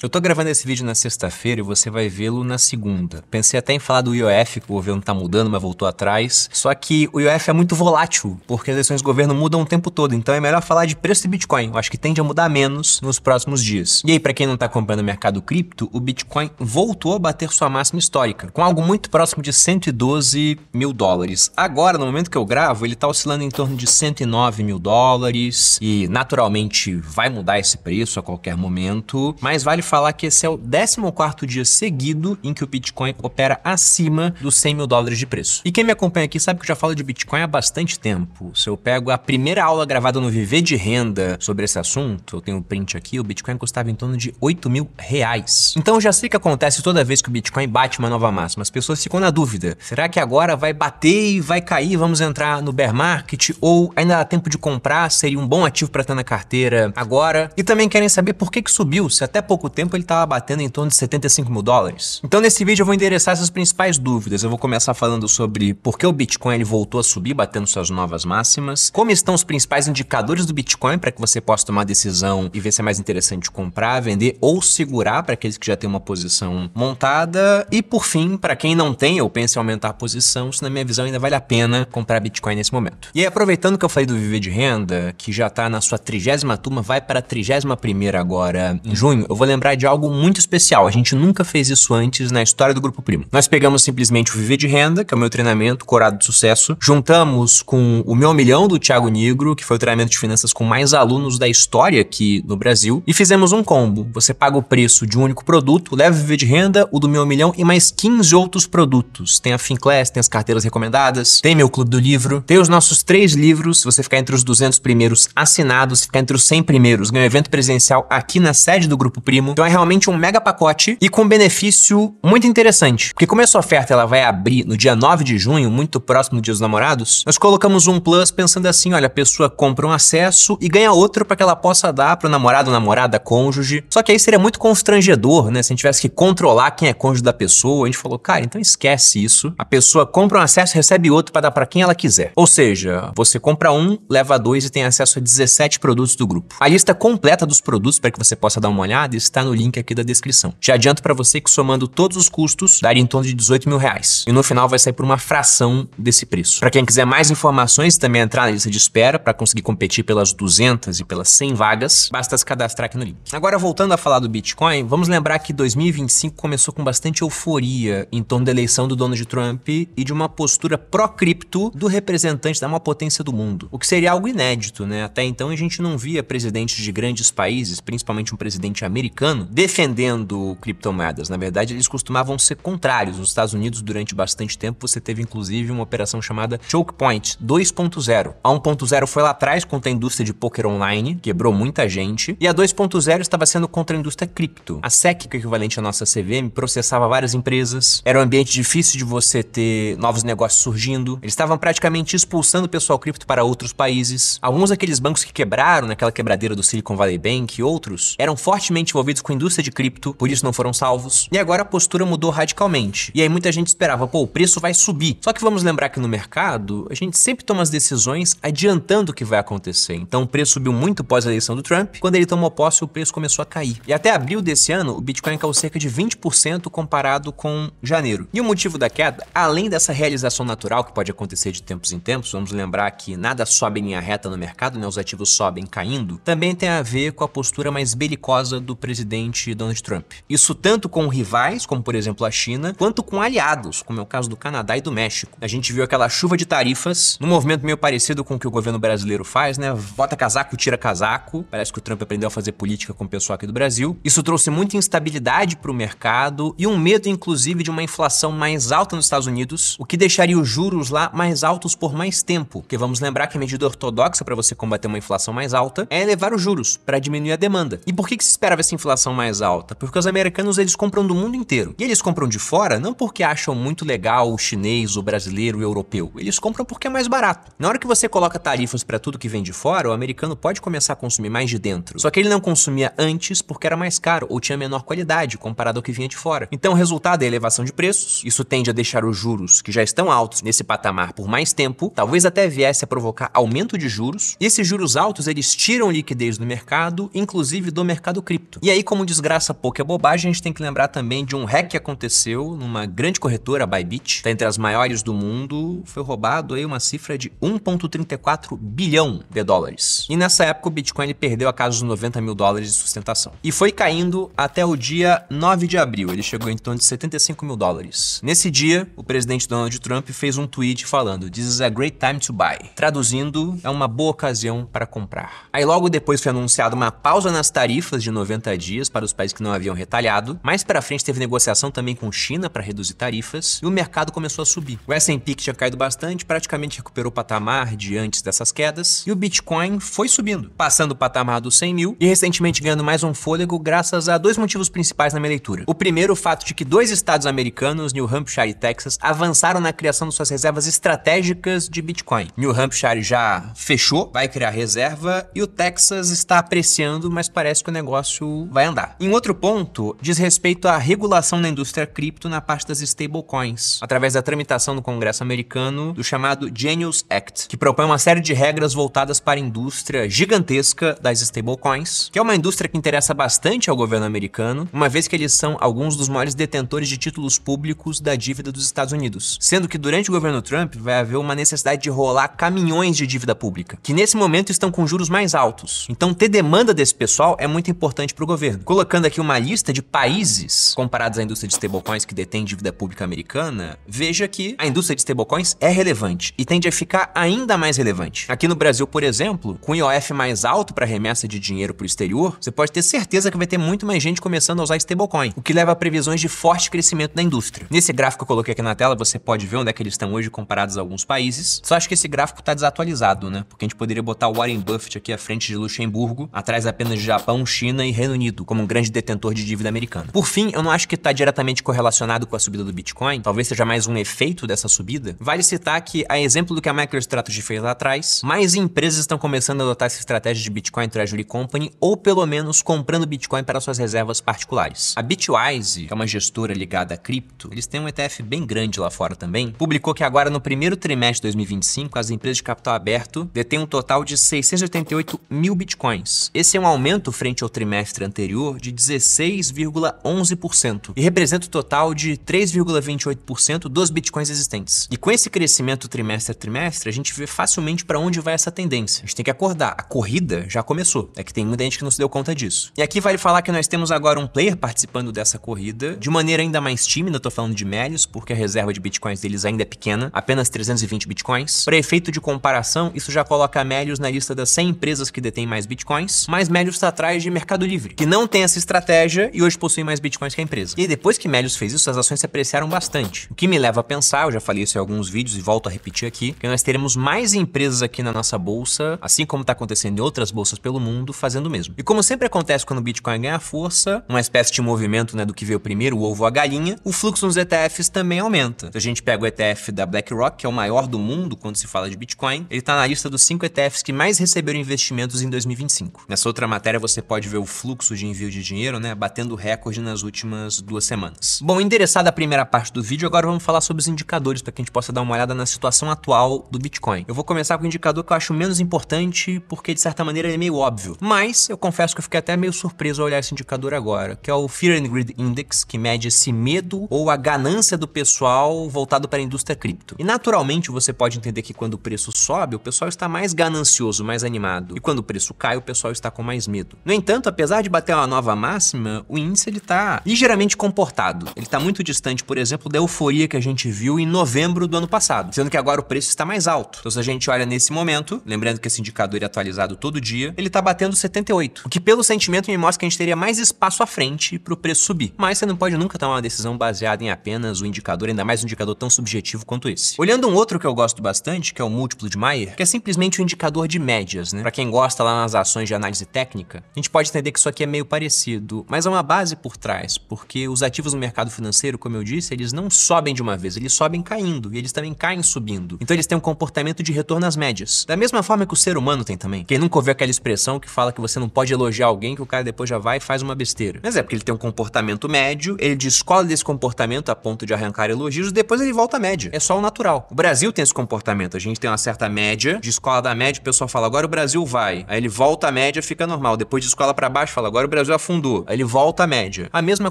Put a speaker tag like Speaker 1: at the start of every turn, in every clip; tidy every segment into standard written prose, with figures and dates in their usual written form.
Speaker 1: Eu tô gravando esse vídeo na sexta-feira e você vai vê-lo na segunda. Pensei até em falar do IOF, que o governo tá mudando, mas voltou atrás. Só que o IOF é muito volátil, porque as eleições do governo mudam o tempo todo. Então é melhor falar de preço de Bitcoin. Eu acho que tende a mudar menos nos próximos dias. E aí, pra quem não tá acompanhando o mercado cripto, o Bitcoin voltou a bater sua máxima histórica, com algo muito próximo de 112 mil dólares. Agora, no momento que eu gravo, ele tá oscilando em torno de 109 mil dólares. E naturalmente vai mudar esse preço a qualquer momento. Mas vale falar que esse é o 14º dia seguido em que o Bitcoin opera acima dos 100 mil dólares de preço. E quem me acompanha aqui sabe que eu já falo de Bitcoin há bastante tempo. Se eu pego a primeira aula gravada no Viver de Renda sobre esse assunto, eu tenho um print aqui, o Bitcoin custava em torno de 8 mil reais. Então eu já sei que acontece toda vez que o Bitcoin bate uma nova máxima. As pessoas ficam na dúvida, será que agora vai bater e vai cair, vamos entrar no bear market? Ou ainda dá tempo de comprar, seria um bom ativo para ter na carteira agora? E também querem saber por que subiu, se até pouco tempo ele estava batendo em torno de 75 mil dólares. Então nesse vídeo eu vou endereçar essas principais dúvidas. Eu vou começar falando sobre por que o Bitcoin ele voltou a subir, batendo suas novas máximas, como estão os principais indicadores do Bitcoin para que você possa tomar decisão e ver se é mais interessante comprar, vender ou segurar para aqueles que já têm uma posição montada, e por fim, para quem não tem ou pensa em aumentar a posição, se na minha visão ainda vale a pena comprar Bitcoin nesse momento. E aí, aproveitando que eu falei do Viver de Renda, que já está na sua 30ª turma, vai para a 31ª agora em junho, eu vou lembrar de algo muito especial. A gente nunca fez isso antes na história do Grupo Primo. Nós pegamos simplesmente o Viver de Renda, que é o meu treinamento corado de sucesso, juntamos com o Meu Milhão do Thiago Nigro, que foi o treinamento de finanças com mais alunos da história aqui no Brasil, e fizemos um combo. Você paga o preço de um único produto, leva o Viver de Renda, o do Meu Milhão e mais 15 outros produtos. Tem a Finclass, tem as carteiras recomendadas, tem meu clube do livro, tem os nossos 3 livros. Se você ficar entre os 200 primeiros assinados, ficar entre os 100 primeiros, ganha um evento presencial aqui na sede do Grupo Primo. Então é realmente um mega pacote e com benefício muito interessante. Porque como essa oferta ela vai abrir no dia 9 de junho, muito próximo do Dia dos Namorados, nós colocamos um plus pensando assim, olha, a pessoa compra um acesso e ganha outro para que ela possa dar para o namorado, namorada, cônjuge. Só que aí seria muito constrangedor, né? Se a gente tivesse que controlar quem é cônjuge da pessoa. A gente falou, cara, então esquece isso. A pessoa compra um acesso e recebe outro para dar para quem ela quiser. Ou seja, você compra um, leva 2 e tem acesso a 17 produtos do grupo. A lista completa dos produtos para que você possa dar uma olhada está no link aqui da descrição. Já adianto para você que somando todos os custos, daria em torno de 18 mil reais. E no final vai sair por uma fração desse preço. Para quem quiser mais informações e também entrar na lista de espera para conseguir competir pelas 200 e pelas 100 vagas, basta se cadastrar aqui no link. Agora, voltando a falar do Bitcoin, vamos lembrar que 2025 começou com bastante euforia em torno da eleição do Donald Trump e de uma postura pró-cripto do representante da maior potência do mundo. O que seria algo inédito, né? Até então a gente não via presidentes de grandes países, principalmente um presidente americano, defendendo criptomoedas. Na verdade, eles costumavam ser contrários. Nos Estados Unidos, durante bastante tempo, você teve inclusive uma operação chamada Choke Point 2.0. A 1.0 foi lá atrás contra a indústria de poker online, quebrou muita gente, e a 2.0 estava sendo contra a indústria cripto. A SEC, que é equivalente à nossa CVM, processava várias empresas, era um ambiente difícil de você ter novos negócios surgindo, eles estavam praticamente expulsando o pessoal cripto para outros países. Alguns daqueles bancos que quebraram naquela quebradeira do Silicon Valley Bank e outros eram fortemente envolvidos com a indústria de cripto, por isso não foram salvos. E agora a postura mudou radicalmente. E aí muita gente esperava, pô, o preço vai subir. Só que vamos lembrar que no mercado, a gente sempre toma as decisões adiantando o que vai acontecer. Então o preço subiu muito pós a eleição do Trump. Quando ele tomou posse, o preço começou a cair. E até abril desse ano, o Bitcoin caiu cerca de 20% comparado com janeiro. E o motivo da queda, além dessa realização natural que pode acontecer de tempos em tempos, vamos lembrar que nada sobe em linha reta no mercado, né? Os ativos sobem caindo, também tem a ver com a postura mais belicosa do presidente Donald Trump. Isso tanto com rivais, como por exemplo a China, quanto com aliados, como é o caso do Canadá e do México. A gente viu aquela chuva de tarifas, num movimento meio parecido com o que o governo brasileiro faz, né? Bota casaco, tira casaco. Parece que o Trump aprendeu a fazer política com o pessoal aqui do Brasil. Isso trouxe muita instabilidade para o mercado e um medo, inclusive, de uma inflação mais alta nos Estados Unidos, o que deixaria os juros lá mais altos por mais tempo. Porque vamos lembrar que a medida ortodoxa para você combater uma inflação mais alta é elevar os juros para diminuir a demanda. E por que se esperava essa inflação mais alta? Porque os americanos eles compram do mundo inteiro. E eles compram de fora não porque acham muito legal o chinês, o brasileiro, o europeu. Eles compram porque é mais barato. Na hora que você coloca tarifas para tudo que vem de fora, o americano pode começar a consumir mais de dentro. Só que ele não consumia antes porque era mais caro ou tinha menor qualidade comparado ao que vinha de fora. Então o resultado é a elevação de preços. Isso tende a deixar os juros, que já estão altos nesse patamar por mais tempo, talvez até viesse a provocar aumento de juros. E esses juros altos, eles tiram liquidez do mercado, inclusive do mercado cripto. E aí como desgraça pouca é bobagem, a gente tem que lembrar também de um hack que aconteceu numa grande corretora, a Bybit, tá entre as maiores do mundo, foi roubado aí uma cifra de 1,34 bilhão de dólares. E nessa época o Bitcoin ele perdeu a casa dos 90 mil dólares de sustentação. E foi caindo até o dia 9 de abril, ele chegou em torno de 75 mil dólares. Nesse dia, o presidente Donald Trump fez um tweet falando "This is a great time to buy". Traduzindo, é uma boa ocasião para comprar. Aí logo depois foi anunciada uma pausa nas tarifas de 90 dias para os países que não haviam retalhado. Mais para frente teve negociação também com China para reduzir tarifas e o mercado começou a subir. O S&P, que tinha caído bastante, praticamente recuperou o patamar de antes dessas quedas e o Bitcoin foi subindo, passando o patamar dos 100 mil e recentemente ganhando mais um fôlego graças a dois motivos principais na minha leitura. O primeiro, o fato de que dois estados americanos, New Hampshire e Texas, avançaram na criação de suas reservas estratégicas de Bitcoin. New Hampshire já fechou, vai criar reserva e o Texas está apreciando, mas parece que o negócio vai andar. Em outro ponto, diz respeito à regulação da indústria cripto na parte das stablecoins, através da tramitação no Congresso americano do chamado Genius Act, que propõe uma série de regras voltadas para a indústria gigantesca das stablecoins, que é uma indústria que interessa bastante ao governo americano, uma vez que eles são alguns dos maiores detentores de títulos públicos da dívida dos Estados Unidos, sendo que durante o governo Trump vai haver uma necessidade de rolar caminhões de dívida pública, que nesse momento estão com juros mais altos. Então ter demanda desse pessoal é muito importante para o governo. Colocando aqui uma lista de países comparados à indústria de stablecoins que detém dívida pública americana, veja que a indústria de stablecoins é relevante e tende a ficar ainda mais relevante. Aqui no Brasil, por exemplo, com o IOF mais alto para remessa de dinheiro para o exterior, você pode ter certeza que vai ter muito mais gente começando a usar stablecoin, o que leva a previsões de forte crescimento da indústria. Nesse gráfico que eu coloquei aqui na tela, você pode ver onde é que eles estão hoje comparados a alguns países. Só acho que esse gráfico está desatualizado, né? Porque a gente poderia botar o Warren Buffett aqui à frente de Luxemburgo, atrás apenas de Japão, China e Reino Unido, como um grande detentor de dívida americana. Por fim, eu não acho que está diretamente correlacionado com a subida do Bitcoin, talvez seja mais um efeito dessa subida. Vale citar que, a exemplo do que a MicroStrategy fez lá atrás, mais empresas estão começando a adotar essa estratégia de Bitcoin Treasury Company, ou pelo menos comprando Bitcoin para suas reservas particulares. A Bitwise, que é uma gestora ligada a cripto, eles têm um ETF bem grande lá fora também, publicou que agora no primeiro trimestre de 2025, as empresas de capital aberto detêm um total de 688 mil Bitcoins. Esse é um aumento frente ao trimestre anterior de 16,11% e representa o total de 3,28% dos Bitcoins existentes. E com esse crescimento trimestre a trimestre, a gente vê facilmente para onde vai essa tendência. A gente tem que acordar. A corrida já começou. É que tem muita gente que não se deu conta disso. E aqui vale falar que nós temos agora um player participando dessa corrida de maneira ainda mais tímida. Tô falando de Melius, porque a reserva de Bitcoins deles ainda é pequena, apenas 320 Bitcoins. Para efeito de comparação, isso já coloca a Melius na lista das 100 empresas que detêm mais Bitcoins, mas Melius está atrás de Mercado Livre, que não tem essa estratégia e hoje possui mais Bitcoins que a empresa. E depois que Melius fez isso, as ações se apreciaram bastante. O que me leva a pensar, eu já falei isso em alguns vídeos e volto a repetir aqui, que nós teremos mais empresas aqui na nossa bolsa, assim como está acontecendo em outras bolsas pelo mundo, fazendo o mesmo. E como sempre acontece quando o Bitcoin ganha força, uma espécie de movimento, né, do que veio primeiro, o ovo ou a galinha, o fluxo nos ETFs também aumenta. Se a gente pega o ETF da BlackRock, que é o maior do mundo quando se fala de Bitcoin, ele está na lista dos 5 ETFs que mais receberam investimentos em 2025. Nessa outra matéria você pode ver o fluxo de envio de dinheiro, né, batendo recorde nas últimas 2 semanas. Bom, endereçada a primeira parte do vídeo, agora vamos falar sobre os indicadores para que a gente possa dar uma olhada na situação atual do Bitcoin. Eu vou começar com o indicador que eu acho menos importante, porque de certa maneira ele é meio óbvio. Mas eu confesso que eu fiquei até meio surpreso ao olhar esse indicador agora, que é o Fear and Greed Index, que mede esse medo ou a ganância do pessoal voltado para a indústria cripto. E naturalmente você pode entender que quando o preço sobe, o pessoal está mais ganancioso, mais animado. E quando o preço cai, o pessoal está com mais medo. No entanto, apesar de bater uma nova máxima, o índice ele está ligeiramente comportado. Ele está muito distante, por exemplo, da euforia que a gente viu em novembro do ano passado, sendo que agora o preço está mais alto. Então se a gente olha nesse momento, lembrando que esse indicador é atualizado todo dia, ele está batendo 78, o que pelo sentimento me mostra que a gente teria mais espaço à frente para o preço subir. Mas você não pode nunca tomar uma decisão baseada em apenas o indicador, ainda mais um indicador tão subjetivo quanto esse. Olhando um outro que eu gosto bastante, que é o múltiplo de Mayer, que é simplesmente um indicador de médias, né? Para quem gosta lá nas ações de análise técnica, a gente pode entender que isso aqui é meio parecido, mas há uma base por trás, porque os ativos no mercado financeiro, como eu disse, eles não sobem de uma vez, eles sobem caindo, e eles também caem subindo. Então eles têm um comportamento de retorno às médias. Da mesma forma que o ser humano tem também. Quem nunca ouviu aquela expressão que fala que você não pode elogiar alguém que o cara depois já vai e faz uma besteira. Mas é porque ele tem um comportamento médio, ele descola desse comportamento a ponto de arrancar elogios, e depois ele volta à média. É só o natural. O Brasil tem esse comportamento, a gente tem uma certa média, descola da média, o pessoal fala, agora o Brasil vai. Aí ele volta à média, fica normal. Depois descola pra baixo, fala, agora o Brasil afundou, aí ele volta à média. A mesma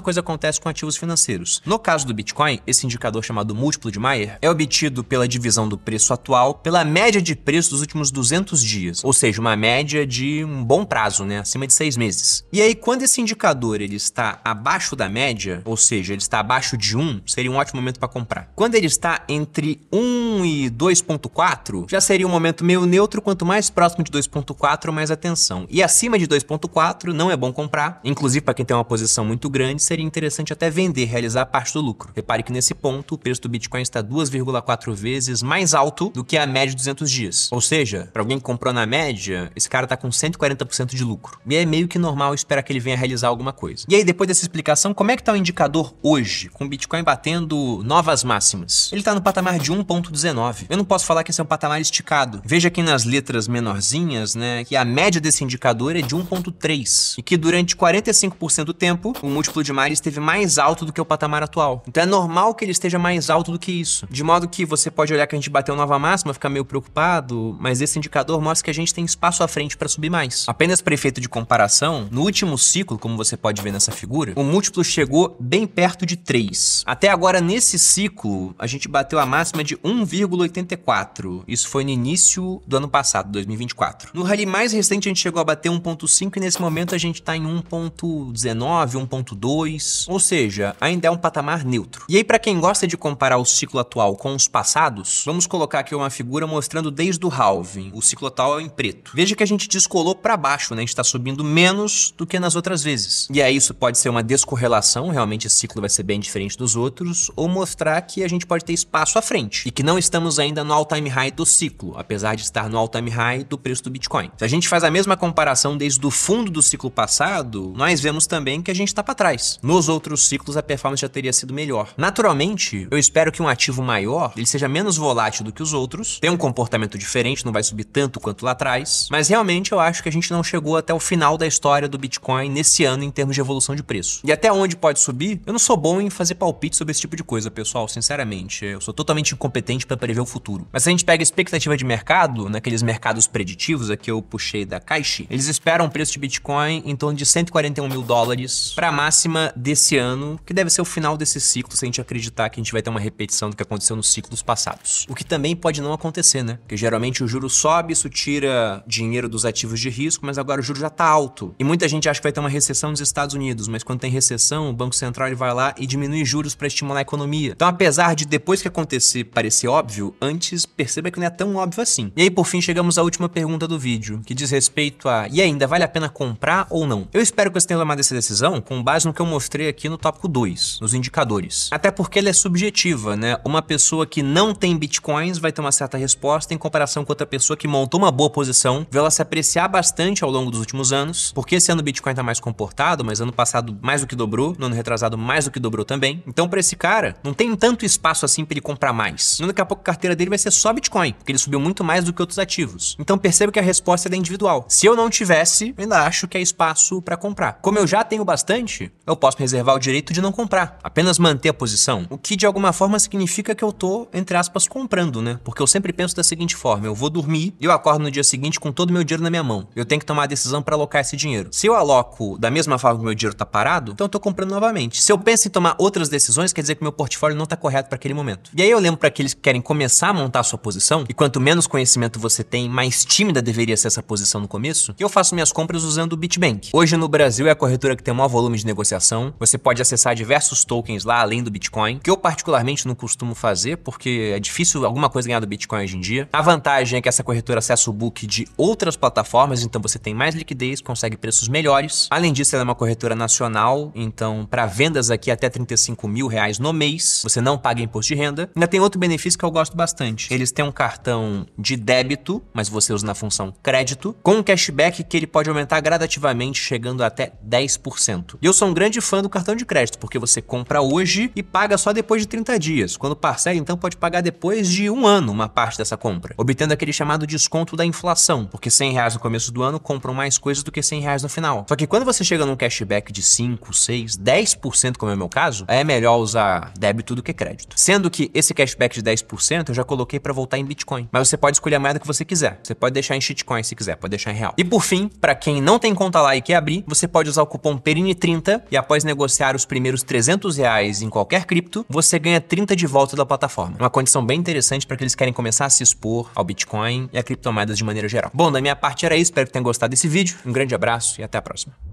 Speaker 1: coisa acontece com ativos financeiros. No caso do Bitcoin, esse indicador chamado múltiplo de Mayer é obtido pela divisão do preço atual pela média de preço dos últimos 200 dias, ou seja, uma média de um bom prazo, né, acima de 6 meses. E aí, quando esse indicador ele está abaixo da média, ou seja, ele está abaixo de 1, seria um ótimo momento para comprar. Quando ele está entre 1 e 2.4, já seria um momento meio neutro, quanto mais próximo de 2.4, mais atenção. E acima de 2.4 não é bom comprar, inclusive para quem tem uma posição muito grande, seria interessante até vender, realizar parte do lucro. Repare que nesse ponto o preço do Bitcoin está 2,4 vezes mais alto do que a média de 200 dias. Ou seja, para alguém que comprou na média, esse cara tá com 140% de lucro. E é meio que normal esperar que ele venha realizar alguma coisa. E aí, depois dessa explicação, como é que tá o indicador hoje, com o Bitcoin batendo novas máximas? Ele tá no patamar de 1.19. Eu não posso falar que esse é um patamar esticado. Veja aqui nas letras menorzinhas, né, que a média desse indicador é de 1.3 e que durante 45% do tempo, o múltiplo de Mayer esteve mais alto do que o patamar atual. Então é normal que ele esteja mais alto do que isso. De modo que você pode olhar que a gente bateu nova máxima, ficar meio preocupado, mas esse indicador mostra que a gente tem espaço à frente para subir mais. Apenas para efeito de comparação, no último ciclo, como você pode ver nessa figura, o múltiplo chegou bem perto de 3. Até agora, nesse ciclo, a gente bateu a máxima de 1,84. Isso foi no início do ano passado, 2024. No rally mais recente, a gente chegou a bater 1.5 e nesse momento a gente está em 1.19, 1.2, ou seja, ainda é um patamar neutro. E aí, para quem gosta de comparar o ciclo atual com os passados, vamos colocar aqui uma figura mostrando desde o halving. O ciclo atual é em preto. Veja que a gente descolou para baixo, né? A gente está subindo menos do que nas outras vezes. E aí isso pode ser uma descorrelação, realmente esse ciclo vai ser bem diferente dos outros, ou mostrar que a gente pode ter espaço à frente e que não estamos ainda no all-time high do ciclo, apesar de estar no all-time high do preço do Bitcoin. Se a gente faz a mesma comparação desde o fundo do ciclo passado, nós vemos também que a gente está para trás. Nos outros ciclos a performance já teria sido melhor. Naturalmente, eu espero que um ativo maior ele seja menos volátil do que os outros, tenha um comportamento diferente, não vai subir tanto quanto lá atrás, mas realmente eu acho que a gente não chegou até o final da história do Bitcoin nesse ano em termos de evolução de preço. E até onde pode subir, eu não sou bom em fazer palpite sobre esse tipo de coisa, pessoal, sinceramente. Eu sou totalmente incompetente para prever o futuro. Mas se a gente pega a expectativa de mercado, naqueles mercados preditivos, aqui eu puxei da Caixa, eles esperam o preço de Bitcoin em torno de 141 mil dólares para a máxima desse ano, que deve ser o final desse ciclo, se a gente acreditar que a gente vai ter uma repetição do que aconteceu nos ciclos passados. O que também pode não acontecer, né? Porque geralmente o juro sobe, isso tira dinheiro dos ativos de risco, mas agora o juro já tá alto. E muita gente acha que vai ter uma recessão nos Estados Unidos, mas quando tem recessão, o Banco Central ele vai lá e diminui juros para estimular a economia. Então, apesar de depois que acontecer parecer óbvio, antes perceba que não é tão óbvio assim. E aí, por fim, chegamos à última pergunta do vídeo, que diz respeito a: e ainda vale a pena comprar ou não? Eu espero que você tenha tomado essa decisão com base no que eu mostrei aqui no tópico 2, nos indicadores. Até porque ela é subjetiva, né? Uma pessoa que não tem bitcoins vai ter uma certa resposta em comparação com outra pessoa que montou uma boa posição, vê ela se apreciar bastante ao longo dos últimos anos, porque esse ano o Bitcoin tá mais comportado, mas ano passado mais do que dobrou, no ano retrasado mais do que dobrou também. Então, para esse cara, não tem tanto espaço assim para ele comprar mais. Daqui a pouco a carteira dele vai ser só Bitcoin, porque ele subiu muito mais do que outros ativos. Então, perceba que a resposta é individual. Se eu não tivesse, eu ainda acho que é espaço para comprar. Como eu já tenho bastante, eu posso me reservar o direito de não comprar, apenas manter a posição, o que de alguma forma significa que eu tô, entre aspas, comprando, né? Porque eu sempre penso da seguinte forma: eu vou dormir e eu acordo no dia seguinte com todo o meu dinheiro na minha mão. Eu tenho que tomar a decisão para alocar esse dinheiro. Se eu aloco da mesma forma que o meu dinheiro tá parado, então eu tô comprando novamente. Se eu penso em tomar outras decisões, quer dizer que o meu portfólio não tá correto para aquele momento. E aí eu lembro para aqueles que querem começar a montar a sua posição, e quanto menos conhecimento você tem, mais tímida deveria ser essa posição no começo, que eu faço minhas compras usando o Bitbank. Hoje no Brasil é a corretora que tem o maior volume de negociação. Você pode acessar diversos tokens lá além do Bitcoin, que eu particularmente não costumo fazer, porque é difícil alguma coisa ganhar do Bitcoin hoje em dia. A vantagem é que essa corretora acessa o book de outras plataformas, então você tem mais liquidez, consegue preços melhores. Além disso, ela é uma corretora nacional, então para vendas aqui até 35 mil reais no mês, você não paga imposto de renda. Ainda tem outro benefício que eu gosto bastante. Eles têm um cartão de débito, mas você usa na função crédito, com um cashback que ele pode aumentar gradativamente, chegando até 10%. E eu sou um grande fã do cartão de crédito, porque você compra hoje e paga só depois de 30 dias. Quando parcela, então pode pagar depois de um ano uma parte dessa compra, obtendo aquele chamado desconto da inflação, porque 100 reais no começo do ano compram mais coisas do que 100 reais no final. Só que quando você chega num cashback de 5, 6, 10%, como é o meu caso, é melhor usar débito do que crédito. Sendo que esse cashback de 10% eu já coloquei para voltar em Bitcoin. Mas você pode escolher a moeda que você quiser. Você pode deixar em shitcoin se quiser, pode deixar em real. E por fim, para quem não tem conta lá e quer abrir, Huobi, você pode usar o cupom PERINE30 e após negociar os primeiros R$300 em qualquer cripto, você ganha 30 de volta da plataforma. Uma condição bem interessante para aqueles que querem começar a se expor ao Bitcoin e a criptomoedas de maneira geral. Bom, da minha parte era isso, espero que tenham gostado desse vídeo. Um grande abraço e até a próxima.